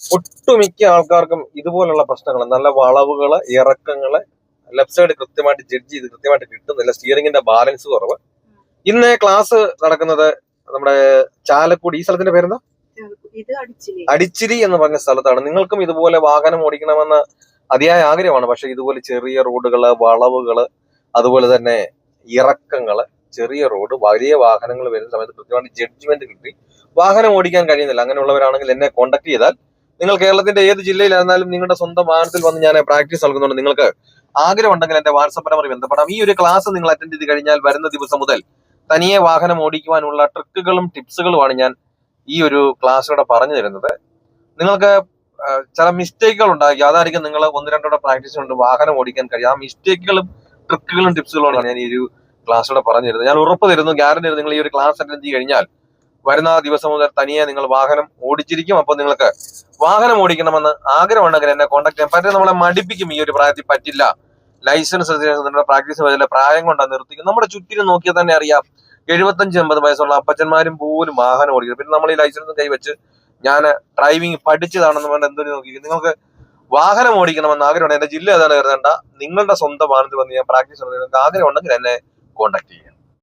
ഒട്ടുമിക്ക ആൾക്കാർക്കും ഇതുപോലുള്ള പ്രശ്നങ്ങൾ, നല്ല വളവുകള്, ഇറക്കങ്ങള്, ലെഫ്റ്റ് സൈഡ് കൃത്യമായിട്ട് ജഡ്ജ് ചെയ്ത് കൃത്യമായിട്ട് കിട്ടുന്നില്ല, സ്റ്റിയറിംഗിന്റെ ബാലൻസ് കുറവ്. ഇന്ന് ക്ലാസ് നടക്കുന്നത് നമ്മുടെ ചാലക്കുടി, ഈ സ്ഥലത്തിന്റെ പേരെന്താ, അടിച്ചിരി എന്ന് പറഞ്ഞ സ്ഥലത്താണ്. നിങ്ങൾക്കും ഇതുപോലെ വാഹനം ഓടിക്കണമെന്ന് അതിയായ ആഗ്രഹമാണ്. പക്ഷെ ഇതുപോലെ ചെറിയ റോഡുകള്, വളവുകള്, അതുപോലെ തന്നെ ഇറക്കങ്ങള്, ചെറിയ റോഡ്, വലിയ വാഹനങ്ങൾ വരുന്ന സമയത്ത് കൃത്യമായിട്ട് ജഡ്ജ്മെന്റ് കിട്ടി വാഹനം ഓടിക്കാൻ കഴിയുന്നില്ല. അങ്ങനെയുള്ളവരാണെങ്കിൽ എന്നെ കോൺടാക്ട് ചെയ്താൽ, നിങ്ങൾ കേരളത്തിന്റെ ഏത് ജില്ലയിലായിരുന്നാലും നിങ്ങളുടെ സ്വന്തം വാഹനത്തിൽ വന്ന് ഞാൻ പ്രാക്ടീസ് നൽകുന്നുണ്ട്. നിങ്ങൾക്ക് ആഗ്രഹം ഉണ്ടെങ്കിൽ എന്റെ വാട്സപ്പ് നമ്പറിൽ ബന്ധപ്പെടാം. ഈ ഒരു ക്ലാസ് നിങ്ങൾ അറ്റൻഡ് ചെയ്ത് കഴിഞ്ഞാൽ വരുന്ന ദിവസം മുതൽ തനിയെ വാഹനം ഓടിക്കുവാനുള്ള ട്രിക്കുകളും ടിപ്സുകളുമാണ് ഞാൻ ഈ ഒരു ക്ലാസ്സിലൂടെ പറഞ്ഞു തരുന്നത്. നിങ്ങൾക്ക് ചില മിസ്റ്റേക്കുകൾ ഉണ്ടാക്കി, അതായിരിക്കും നിങ്ങൾ ഒന്ന് രണ്ടോടെ പ്രാക്ടീസ് കൊണ്ട് വാഹനം ഓടിക്കാൻ കഴിയും. ആ മിസ്റ്റേക്കുകളും ട്രിക്കുകളും ടിപ്സുകളുമാണ് ഞാൻ ഈ ഒരു ക്ലാസ്സിലൂടെ പറഞ്ഞു തരുന്നത്. ഞാൻ ഉറപ്പ് തരുന്നു, ഗ്യാരണ്ടി തരുന്നു, നിങ്ങൾ ഈ ഒരു ക്ലാസ് അറ്റൻഡ് ചെയ്ത് കഴിഞ്ഞാൽ വരുന്ന ദിവസം മുതൽ തനിയെ നിങ്ങൾ വാഹനം ഓടിച്ചിരിക്കും. അപ്പോൾ നിങ്ങൾക്ക് വാഹനം ഓടിക്കണമെന്ന് ആഗ്രഹമുണ്ടെങ്കിൽ എന്നെ കോൺടാക്ട് ചെയ്യാൻ പറ്റും. നമ്മളെ മടിപ്പിക്കും ഈ ഒരു പ്രായത്തിൽ, പറ്റില്ല, ലൈസൻസ് പ്രാക്ടീസ് വരില്ല, പ്രായം കൊണ്ടാണ് നിർത്തിക്കും. നമ്മുടെ ചുറ്റിനും നോക്കിയാൽ തന്നെ അറിയാം, 75-80 വയസ്സുള്ള അപ്പച്ചന്മാരും പോലും വാഹനം ഓടിക്കുന്നത്. പിന്നെ നമ്മൾ ഈ ലൈസൻസ് കൈവച്ച് ഞാൻ ഡ്രൈവിംഗ് പഠിച്ചതാണെന്ന് പറഞ്ഞാൽ എന്തൊരു നോക്കി. നിങ്ങൾക്ക് വാഹനം ഓടിക്കണമെന്ന് ആഗ്രഹമുണ്ട്, എന്റെ ജില്ല ഏതാണ് കരുതേണ്ട, നിങ്ങളുടെ സ്വന്തം വാഹനത്തിൽ വന്ന് ഞാൻ പ്രാക്ടീസ് നിങ്ങൾക്ക് ആഗ്രഹം ഉണ്ടെങ്കിൽ എന്നെ കോൺടാക്ട് ചെയ്യുക.